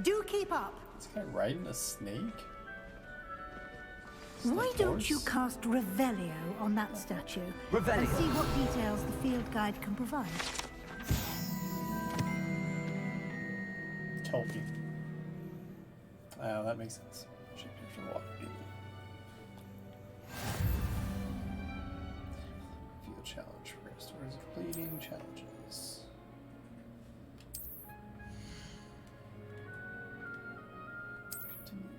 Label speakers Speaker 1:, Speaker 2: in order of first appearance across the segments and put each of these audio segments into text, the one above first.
Speaker 1: Do keep up.
Speaker 2: This guy riding a snake?
Speaker 1: Why don't you cast Revelio on that statue
Speaker 3: Revelio.
Speaker 1: and see what details the field guide can provide?
Speaker 2: Tolkien. Oh, that makes sense. Should be for water demon. Field challenge. Restores of bleeding challenges. Continue.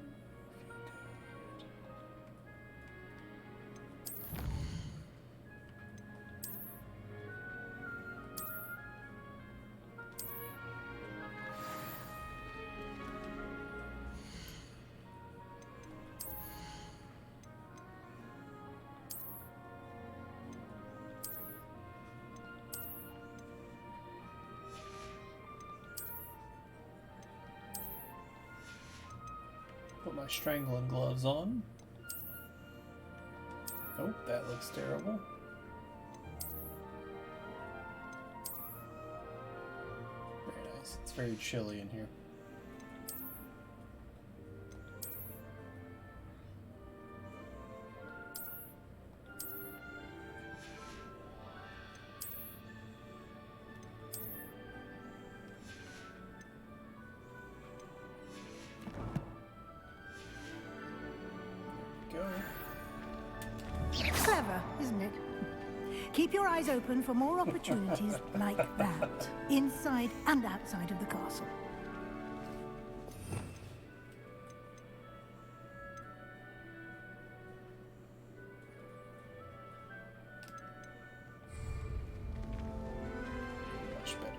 Speaker 2: Put my strangling gloves on. Oh, that looks terrible. Very nice. It's very chilly in here.
Speaker 1: Clever, isn't it? Keep your eyes open for more opportunities like that, inside and outside of the castle.
Speaker 2: Much better.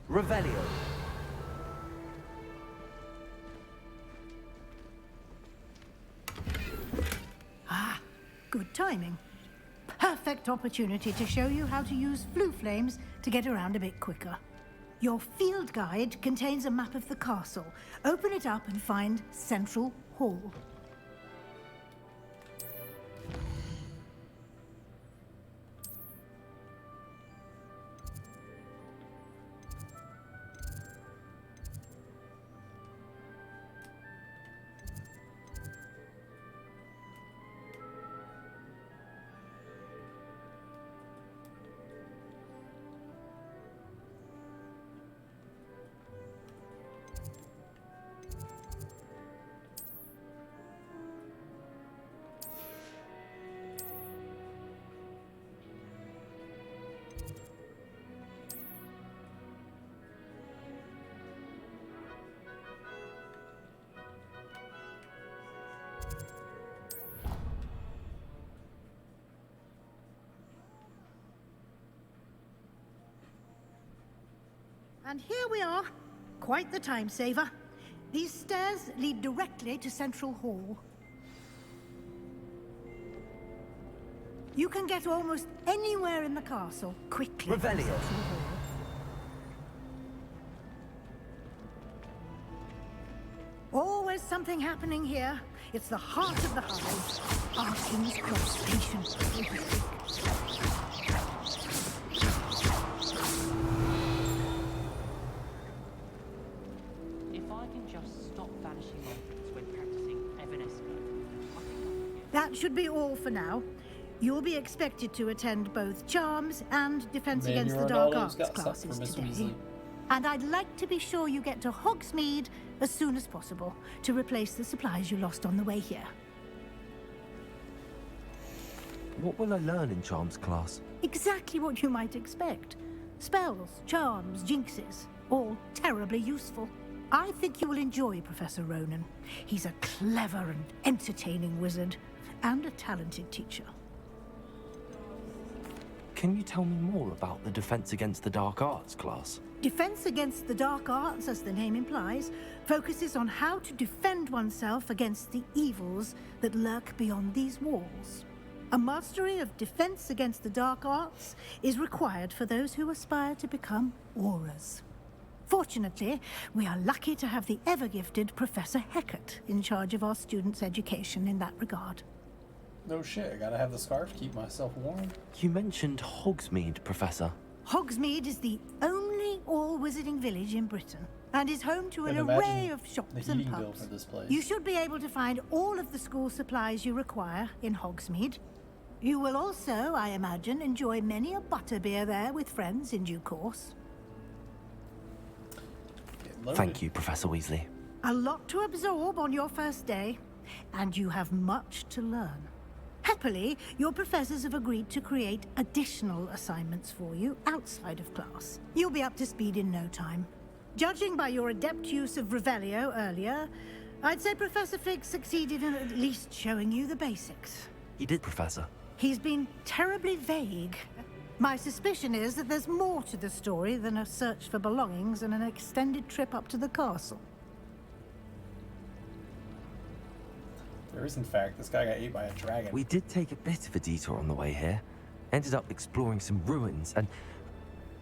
Speaker 3: Revelio.
Speaker 1: Ah, good timing. Perfect opportunity to show you how to use flue flames to get around a bit quicker. Your field guide contains a map of the castle. Open it up and find Central Hall. And here we are. Quite the time saver. These stairs lead directly to Central Hall. You can get almost anywhere in the castle quickly. from
Speaker 3: Revelio.
Speaker 1: Central Hall. Always something happening here. It's the heart of the hive. Our King's Cross Station, so to speak.
Speaker 4: If I can just stop vanishing objects when practicing Evanesco, I think I can get...
Speaker 1: That should be all for now. You'll be expected to attend both Charms and Defense
Speaker 2: Man,
Speaker 1: Against
Speaker 2: your
Speaker 1: the Dark
Speaker 2: Ronaldo's
Speaker 1: Arts
Speaker 2: got stuff
Speaker 1: classes
Speaker 2: for Miss
Speaker 1: today.
Speaker 2: Weasley.
Speaker 1: And I'd like to be sure you get to Hogsmeade as soon as possible to replace the supplies you lost on the way here.
Speaker 3: What will I learn in Charms class?
Speaker 1: Exactly what you might expect. Spells, charms, jinxes, all terribly useful. I think you will enjoy Professor Ronan. He's a clever and entertaining wizard, and a talented teacher.
Speaker 3: Can you tell me more about the Defense Against the Dark Arts class?
Speaker 1: Defense Against the Dark Arts, as the name implies, focuses on how to defend oneself against the evils that lurk beyond these walls. A mastery of defense against the dark arts is required for those who aspire to become auras. Fortunately, we are lucky to have the ever-gifted Professor Heckert in charge of our students' education in that regard.
Speaker 2: No shit, I gotta have the scarf, keep myself warm.
Speaker 3: You mentioned Hogsmeade, Professor.
Speaker 1: Hogsmeade is the only all-wizarding village in Britain and is home to an
Speaker 2: And
Speaker 1: array
Speaker 2: imagine
Speaker 1: of shops
Speaker 2: the
Speaker 1: and
Speaker 2: heating bill
Speaker 1: pubs.
Speaker 2: for this place.
Speaker 1: You should be able to find all of the school supplies you require in Hogsmeade. You will also, I imagine, enjoy many a butterbeer there with friends in due course.
Speaker 2: Get loaded.
Speaker 3: Thank you, Professor Weasley.
Speaker 1: A lot to absorb on your first day, and you have much to learn. Happily, your professors have agreed to create additional assignments for you outside of class. You'll be up to speed in no time. Judging by your adept use of Revelio earlier, I'd say Professor Fig succeeded in at least showing you the basics.
Speaker 3: He did, Professor.
Speaker 1: He's been terribly vague. My suspicion is that there's more to the story than a search for belongings and an extended trip up to the castle.
Speaker 2: There is, in fact, this guy got ate by a dragon.
Speaker 3: We did take a bit of a detour on the way here. Ended up exploring some ruins and...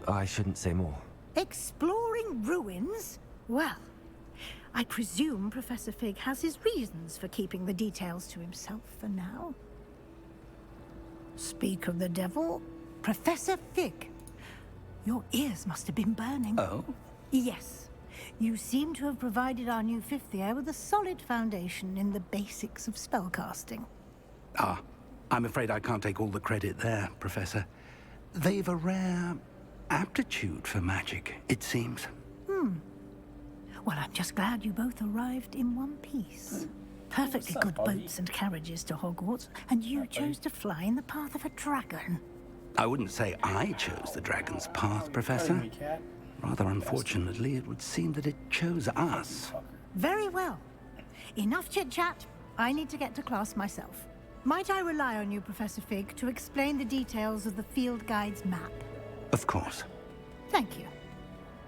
Speaker 3: I shouldn't say more.
Speaker 1: Exploring ruins? Well, I presume Professor Fig has his reasons for keeping the details to himself for now. Speak of the devil, Professor Fig. Your ears must have been burning.
Speaker 5: Oh?
Speaker 1: Yes. You seem to have provided our new fifth year with a solid foundation in the basics of spellcasting.
Speaker 5: Ah, I'm afraid I can't take all the credit there, Professor. They've a rare aptitude for magic, it seems.
Speaker 1: Well, I'm just glad you both arrived in one piece. Perfectly
Speaker 2: What's up,
Speaker 1: good
Speaker 2: buddy?
Speaker 1: boats and carriages to Hogwarts, and you
Speaker 2: What's up, buddy?
Speaker 1: chose to fly in the path of a dragon.
Speaker 5: I wouldn't say I chose the dragon's path, Professor.
Speaker 2: Cutting me, cat.
Speaker 5: Rather unfortunately, it would seem that it chose us.
Speaker 2: Fucker.
Speaker 1: Very well. Enough chit-chat. I need to get to class myself. Might I rely on you, Professor Fig, to explain the details of the field guide's map?
Speaker 5: Of course.
Speaker 1: Thank you.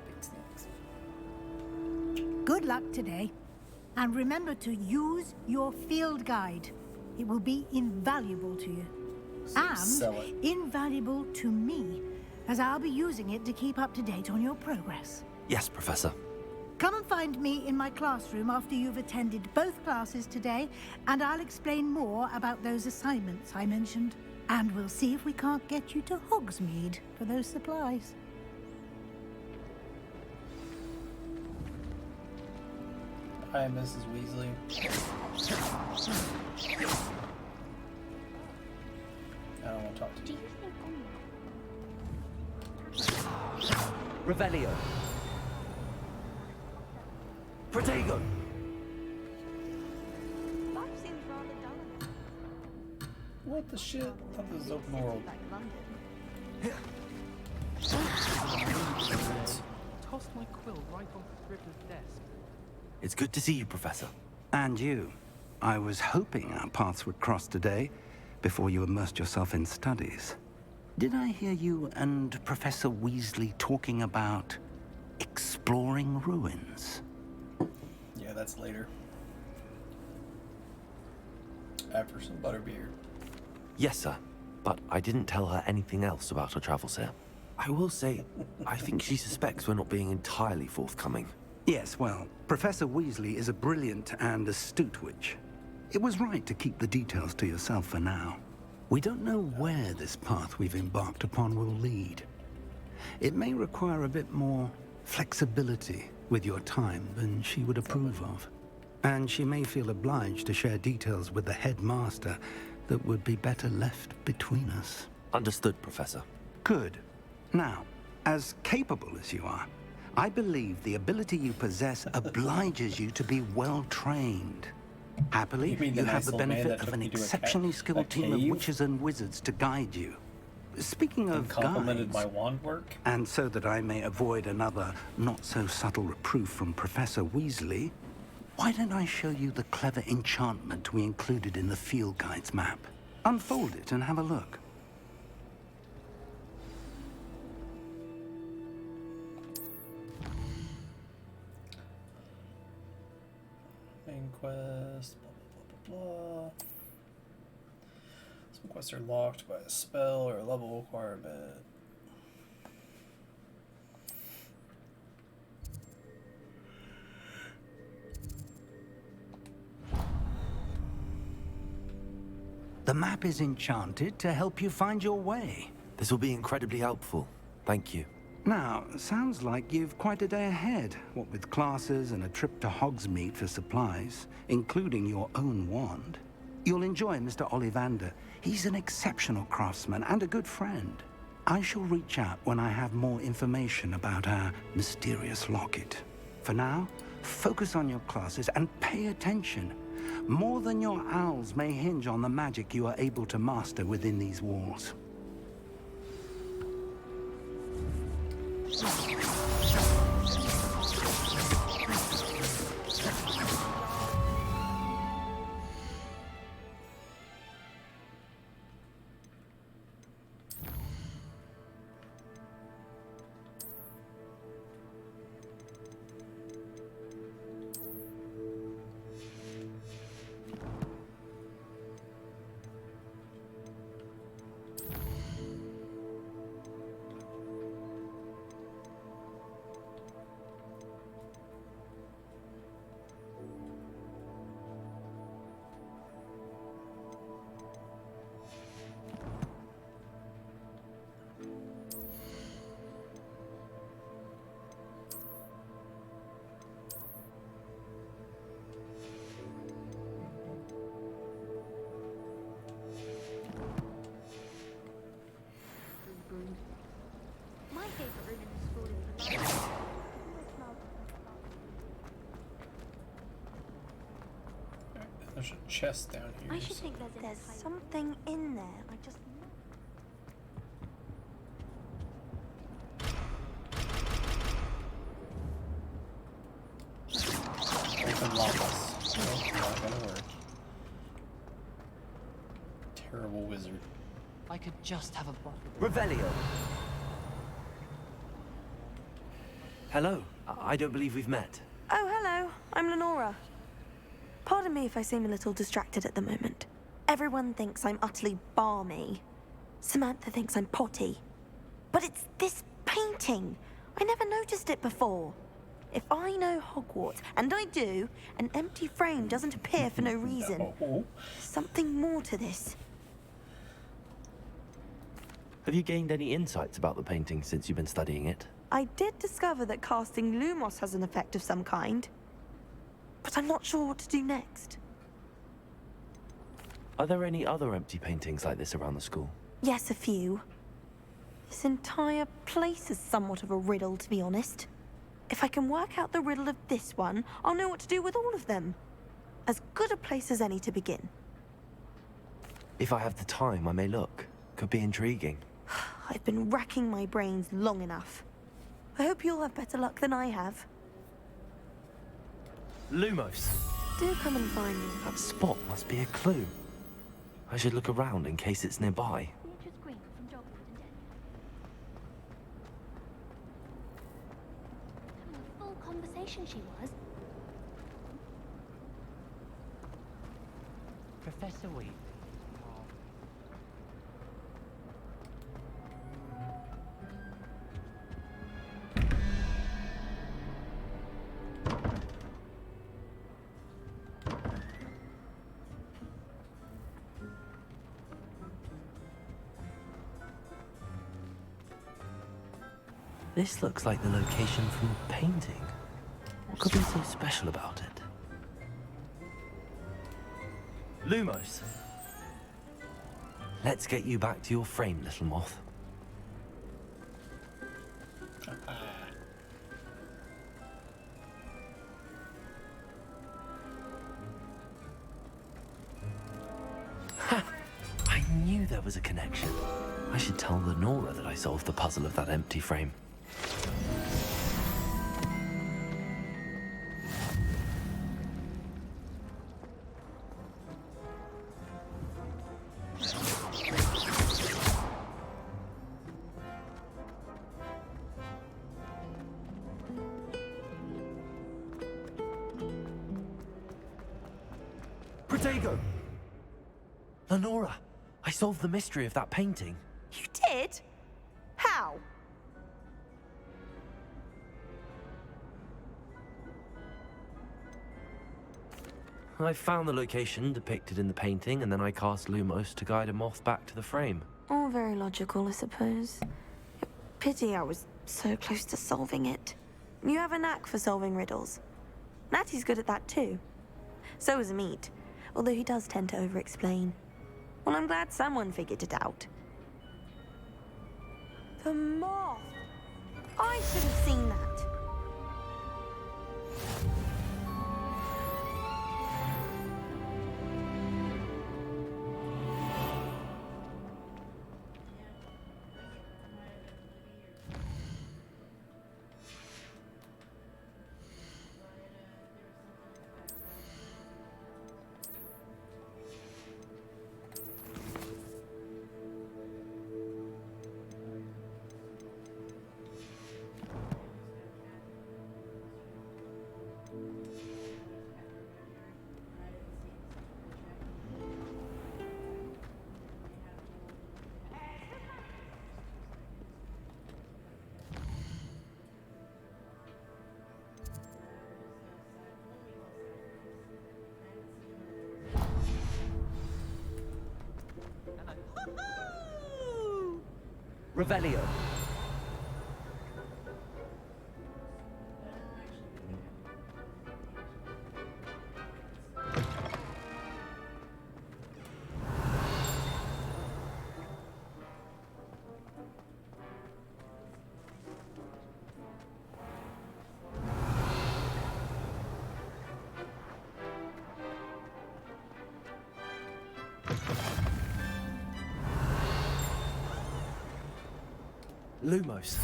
Speaker 2: Big snakes.
Speaker 1: Good luck today. And remember to use your field guide. It will be invaluable to you.
Speaker 2: Sell
Speaker 1: And
Speaker 2: it.
Speaker 1: invaluable to me, as I'll be using it to keep up to date on your progress.
Speaker 3: Yes, Professor.
Speaker 1: Come and find me in my classroom after you've attended both classes today, and I'll explain more about those assignments I mentioned. And we'll see if we can't get you to Hogsmeade for those supplies.
Speaker 2: Hi, Mrs. Weasley. I don't want to talk to
Speaker 6: Do
Speaker 2: you.
Speaker 6: you think
Speaker 3: Revelio. Protego.
Speaker 6: life seems rather dull
Speaker 2: What the shit? I thought this was open world.
Speaker 6: like London?
Speaker 4: Tossed my quill right onto Scribbler's desk.
Speaker 3: It's good to see you, Professor.
Speaker 5: And you. I was hoping our paths would cross today, before you immersed yourself in studies. Did I hear you and Professor Weasley talking about exploring ruins?
Speaker 2: Yeah, that's later. After some butterbeer.
Speaker 3: Yes, sir. But I didn't tell her anything else about her travels here. I will say, I think she suspects we're not being entirely forthcoming.
Speaker 5: Yes, well, Professor Weasley is a brilliant and astute witch. It was right to keep the details to yourself for now. We don't know where this path we've embarked upon will lead. It may require a bit more flexibility with your time than she would approve of. And she may feel obliged to share details with the headmaster that would be better left between us.
Speaker 3: Understood, Professor.
Speaker 5: Good. Now, as capable as you are, I believe the ability you possess obliges you to be well trained. Happily,
Speaker 2: You mean the
Speaker 5: you have
Speaker 2: nice
Speaker 5: the
Speaker 2: old man
Speaker 5: benefit
Speaker 2: that
Speaker 5: of
Speaker 2: took
Speaker 5: an
Speaker 2: you to a
Speaker 5: exceptionally skilled team of
Speaker 2: cave?
Speaker 5: witches and wizards to guide you. Speaking of
Speaker 2: Complimented
Speaker 5: guides,
Speaker 2: my wand work.
Speaker 5: and so that I may avoid another not-so-subtle reproof from Professor Weasley, why don't I show you the clever enchantment we included in the field guide's map? Unfold it and have a look.
Speaker 2: Main quest, blah, blah, blah, blah, blah. So quests are locked by a spell or a level requirement.
Speaker 5: The map is enchanted to help you find your way.
Speaker 3: This will be incredibly helpful. Thank you.
Speaker 5: Now, sounds like you've quite a day ahead, what with classes and a trip to Hogsmeade for supplies, including your own wand. You'll enjoy Mr. Ollivander. He's an exceptional craftsman and a good friend. I shall reach out when I have more information about our mysterious locket. For now, focus on your classes and pay attention. More than your owls may hinge on the magic you are able to master within these walls.
Speaker 6: My favorite room in the school is the library.
Speaker 2: There's a chest down here.
Speaker 6: I should think there's something in there. I just.
Speaker 2: Open locks. Nope, not gonna work. Terrible wizard.
Speaker 4: I could just have a bottle.
Speaker 3: Revelio. Hello. I don't believe we've met.
Speaker 7: Oh, hello. I'm Lenora. Pardon me if I seem a little distracted at the moment. Everyone thinks I'm utterly balmy. Samantha thinks I'm potty. But it's this painting. I never noticed it before. If I know Hogwarts, and I do, an empty frame doesn't appear for no reason.
Speaker 2: No.
Speaker 7: Something more to this.
Speaker 3: Have you gained any insights about the painting since you've been studying it?
Speaker 7: I did discover that casting Lumos has an effect of some kind. But I'm not sure what to do next.
Speaker 3: Are there any other empty paintings like this around the school?
Speaker 7: Yes, a few. This entire place is somewhat of a riddle, to be honest. If I can work out the riddle of this one, I'll know what to do with all of them. As good a place as any to begin.
Speaker 3: If I have the time, I may look. Could be intriguing.
Speaker 7: I've been racking my brains long enough. I hope you'll have better luck than I have.
Speaker 3: Lumos.
Speaker 7: Do come and find me.
Speaker 3: That spot must be a clue. I should look around in case it's nearby.
Speaker 6: Beatrice Green from Dogwood and Dead. Having a full conversation she was.
Speaker 4: Professor Weed.
Speaker 3: This looks like the location from the painting. What could be so special about it? Lumos! Let's get you back to your frame, little moth. Ha! I knew there was a connection. I should tell Lenora that I solved the puzzle of that empty frame. Protego! Lenora, I I solved the mystery of that painting.
Speaker 7: You did? How?
Speaker 3: I found the location depicted in the painting, and then I cast Lumos to guide a moth back to the frame.
Speaker 7: All very logical, I suppose. Pity I was so close to solving it. You have a knack for solving riddles. Natty's good at that too. So is Meat, although he does tend to over-explain. Well, I'm glad someone figured it out. The moth! I should have seen that.
Speaker 3: Revelio. Lumos.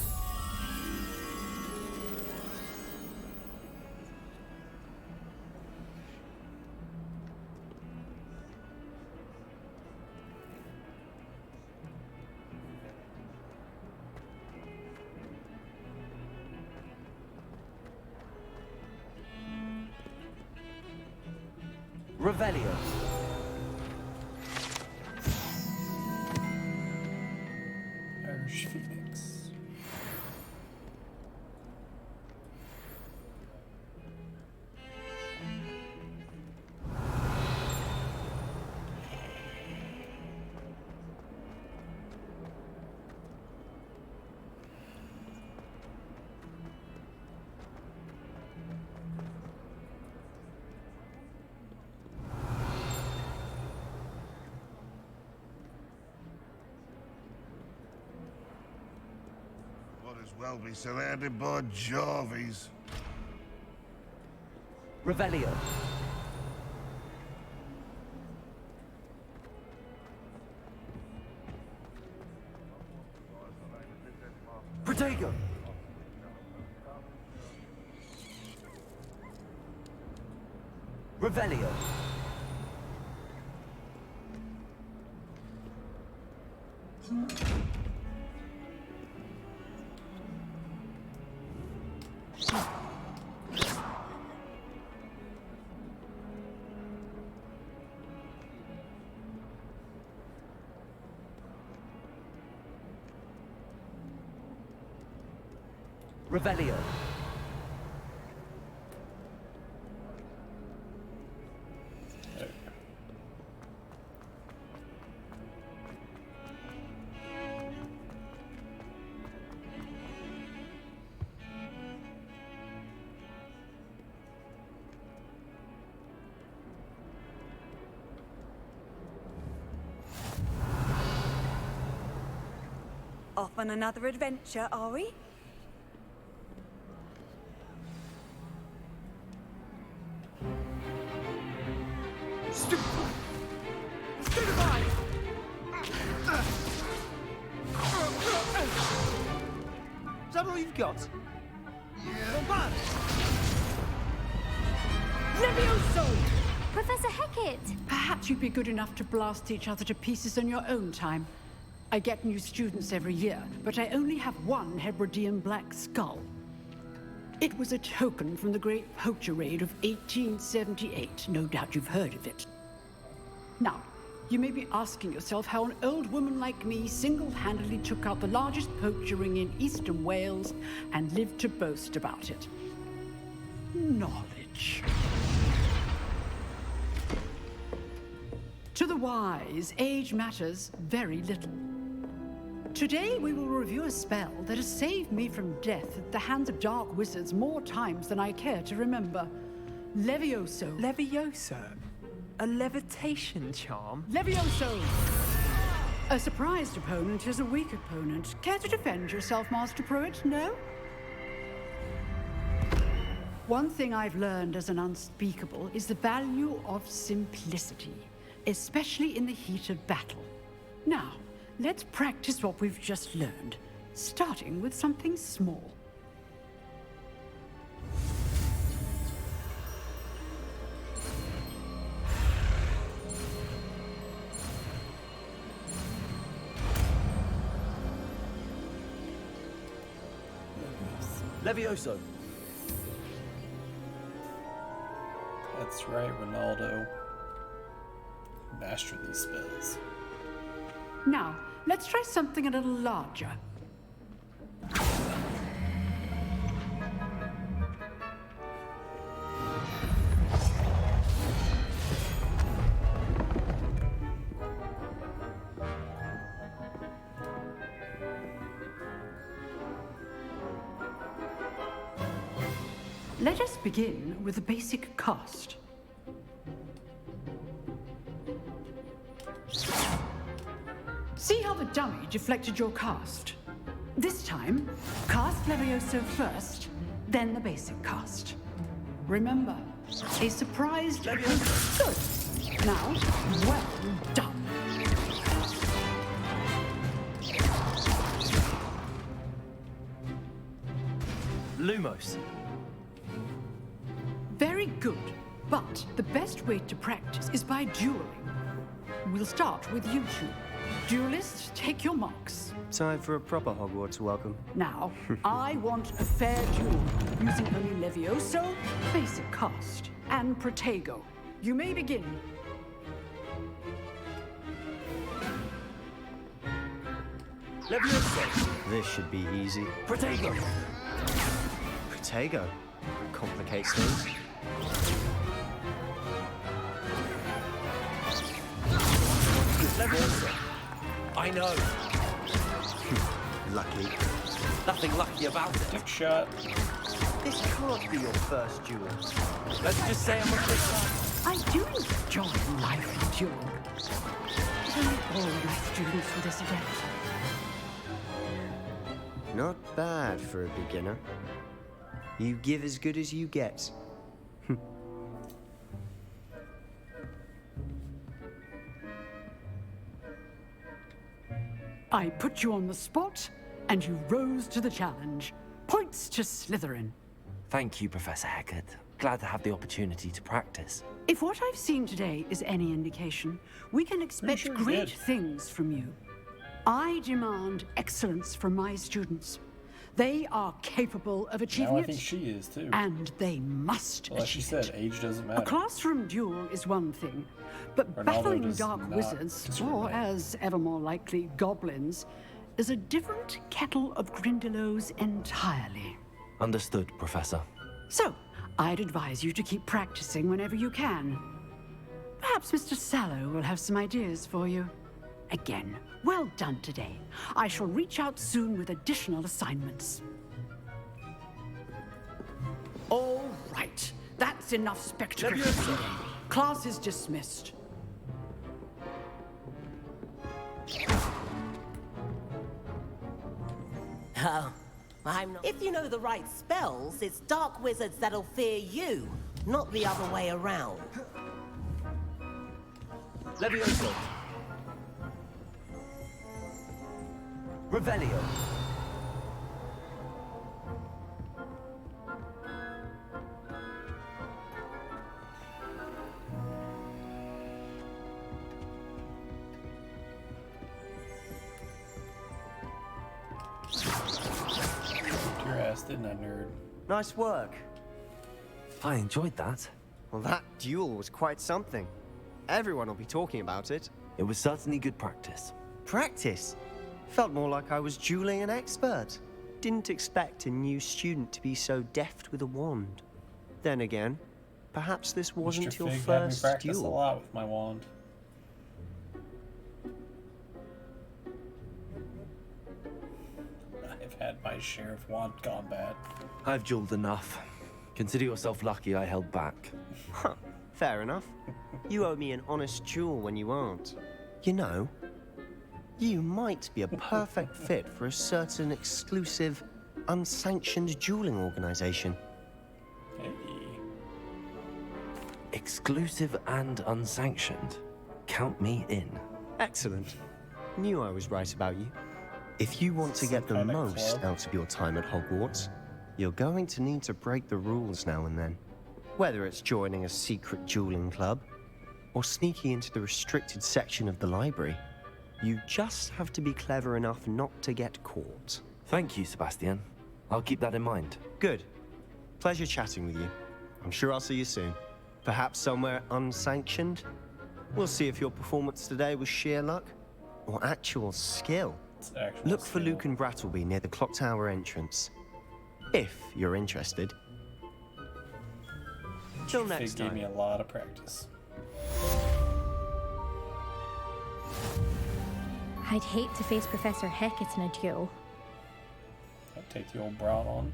Speaker 3: Revelio.
Speaker 2: Irish Phoenix.
Speaker 8: Well be surrounded by Jarvies.
Speaker 3: Revelio. Protego. Revelio. Revelio.
Speaker 9: Off on another adventure, are we?
Speaker 10: Is that all you've got? Yeah.
Speaker 11: Levioso!
Speaker 6: Professor Hecat!
Speaker 11: Perhaps you'd be good enough to blast each other to pieces on your own time. I get new students every year, but I only have one Hebridean black skull. It was a token from the Great Poacher Raid of 1878. No doubt you've heard of it. Now, You may be asking yourself how an old woman like me single-handedly took out the largest poacher ring in eastern Wales and lived to boast about it. Knowledge. To the wise, age matters very little. Today we will review a spell that has saved me from death at the hands of dark wizards more times than I care to remember. Levioso.
Speaker 10: Levioso? A levitation charm?
Speaker 11: Levioso! A surprised opponent is a weak opponent. Care to defend yourself, Master Pruitt? No? One thing I've learned as an unspeakable is the value of simplicity, especially in the heat of battle. Now, let's practice what we've just learned, starting with something small.
Speaker 3: Levioso.
Speaker 2: That's right, Ronaldo. Master these spells.
Speaker 11: Now, let's try something a little larger. Let us begin with the basic cast. See how the dummy deflected your cast? This time, cast Levioso first, then the basic cast. Remember, a surprised Levioso. Good. Now, well done.
Speaker 3: Lumos.
Speaker 11: Very good, but the best way to practice is by dueling. We'll start with you two. Duelists, take your marks.
Speaker 10: Time for a proper Hogwarts welcome.
Speaker 11: Now, I want a fair duel, using only Levioso, basic cast, and Protego. You may begin.
Speaker 3: Levioso.
Speaker 10: This should be easy.
Speaker 3: Protego.
Speaker 10: Protego. Complicates things.
Speaker 3: Levioso. I know.
Speaker 10: Lucky.
Speaker 3: Nothing lucky about it.
Speaker 2: Dick shot.
Speaker 10: This can't be your first duel.
Speaker 3: Let's just say I'm a big fan.
Speaker 11: I do enjoy life in duel. But only all my students for this event.
Speaker 10: Not bad for a beginner. You give as good as you get.
Speaker 11: I put you on the spot, and you rose to the challenge. Points to Slytherin.
Speaker 3: Thank you, Professor Hecat. Glad to have the opportunity to practice.
Speaker 11: If what I've seen today is any indication, we can expect
Speaker 2: sure
Speaker 11: great
Speaker 2: did.
Speaker 11: things from you. I demand excellence from my students. They are capable of achieving
Speaker 2: Now I
Speaker 11: it,
Speaker 2: think she is too.
Speaker 11: and they must
Speaker 2: Well, as she
Speaker 11: achieve
Speaker 2: said,
Speaker 11: it.
Speaker 2: age doesn't
Speaker 11: A
Speaker 2: matter.
Speaker 11: classroom duel is one thing, but
Speaker 2: Ronaldo
Speaker 11: battling
Speaker 2: does
Speaker 11: dark
Speaker 2: not
Speaker 11: wizards, or
Speaker 2: discriminate.
Speaker 11: as ever more likely, goblins, is a different kettle of Grindylows entirely.
Speaker 3: Understood, Professor.
Speaker 11: So, I'd advise you to keep practicing whenever you can. Perhaps Mr. Sallow will have some ideas for you. Again, well done today. I shall reach out soon with additional assignments. All right, that's enough spectacle. Class is dismissed.
Speaker 12: Oh, I'm not. If you know the right spells, it's dark wizards that'll fear you, not the other way around.
Speaker 3: Levioso. Revelio.
Speaker 2: Your ass, didn't I, nerd?
Speaker 10: Nice work.
Speaker 3: I enjoyed that.
Speaker 10: Well, that duel was quite something. Everyone will be talking about it.
Speaker 3: It was certainly good practice.
Speaker 10: Practice? Felt more like I was dueling an expert. Didn't expect a new student to be so deft with a wand. Then again, perhaps this wasn't
Speaker 2: Mr.
Speaker 10: your
Speaker 2: Fig had me
Speaker 10: first
Speaker 2: practice a
Speaker 10: duel.
Speaker 2: lot with my wand. I've had my share of wand combat.
Speaker 3: I've dueled enough. Consider yourself lucky I held back.
Speaker 10: Huh, fair enough. You owe me an honest duel when you aren't. You know, you might be a perfect fit for a certain exclusive, unsanctioned dueling organization.
Speaker 2: Hey.
Speaker 3: Exclusive and unsanctioned. Count me in.
Speaker 10: Excellent. Knew I was right about you. If you want to get the most out of your time at Hogwarts, you're going to need to break the rules now and then. Whether it's joining a secret dueling club, or sneaking into the restricted section of the library, you just have to be clever enough not to get caught.
Speaker 3: Thank you, Sebastian. I'll keep that in mind.
Speaker 10: Good. Pleasure chatting with you. I'm sure I'll see you soon. Perhaps somewhere unsanctioned? We'll see if your performance today was sheer luck or actual skill. Look for Luke and Brattleby near the clock tower entrance. If you're interested. Till next
Speaker 2: Fig gave
Speaker 10: time.
Speaker 2: me a lot of practice.
Speaker 6: I'd hate to face Professor Hecate in a duel.
Speaker 2: I'll take the old brown on.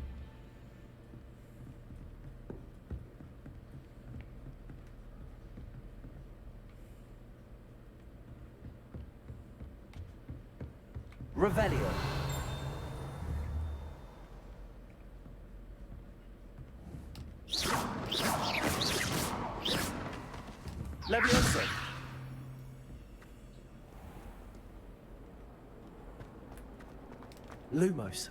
Speaker 3: Revelio. Leviosa. Lumos.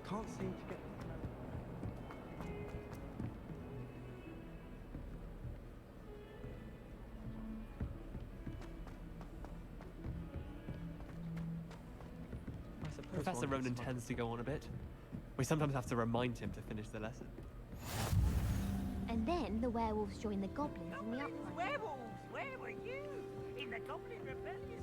Speaker 10: Can't seem to get...
Speaker 13: I suppose Professor Ronan tends to go on a bit. We sometimes have to remind him to finish the lesson.
Speaker 6: And then the werewolves join the goblins in the uprising.
Speaker 12: Werewolves! Where were you? In the Goblin Rebellion?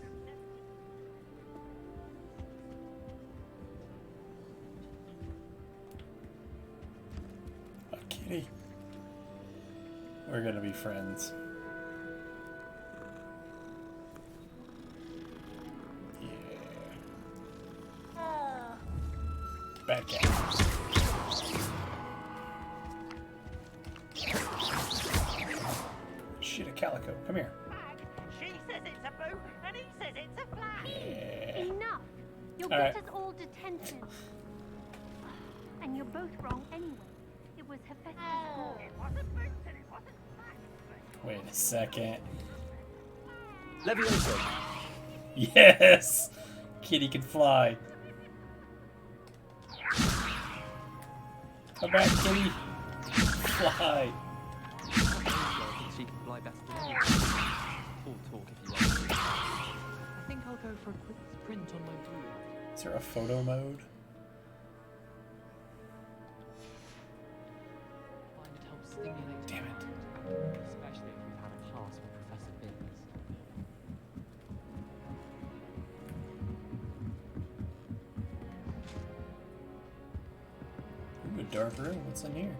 Speaker 2: Oh, Kitty. We're gonna be friends. Yeah. Back out. Shit, a calico. Come here.
Speaker 12: She says it's a boot, and he says it's a flag.
Speaker 6: Enough! You'll
Speaker 2: All
Speaker 6: get
Speaker 2: right.
Speaker 6: us all detention. And you're both wrong anyway. It was Hephaestus' fault.
Speaker 12: It wasn't boots and it wasn't flags.
Speaker 2: Wait a second.
Speaker 3: Leviosa.
Speaker 2: Yes! Kitty can fly. Come back, Kitty. Fly.
Speaker 13: I think she can fly better than you. All talk if you want. I think I'll go for a quick sprint on my blue.
Speaker 2: Is there a photo mode?
Speaker 13: Find it helps stimulate.
Speaker 2: Damn it.
Speaker 13: Especially if we've had a pass with Professor Binns.
Speaker 2: Ooh, a dark room. What's in here?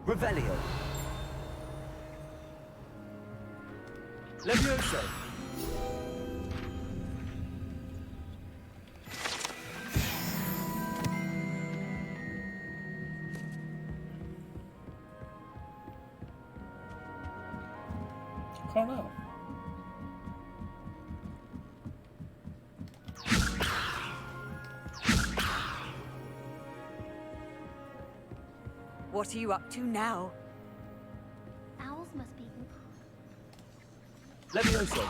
Speaker 3: Revelio. Leviosa.
Speaker 2: I don't know.
Speaker 9: What are you up to now?
Speaker 6: Owls must be...
Speaker 3: Leviosa.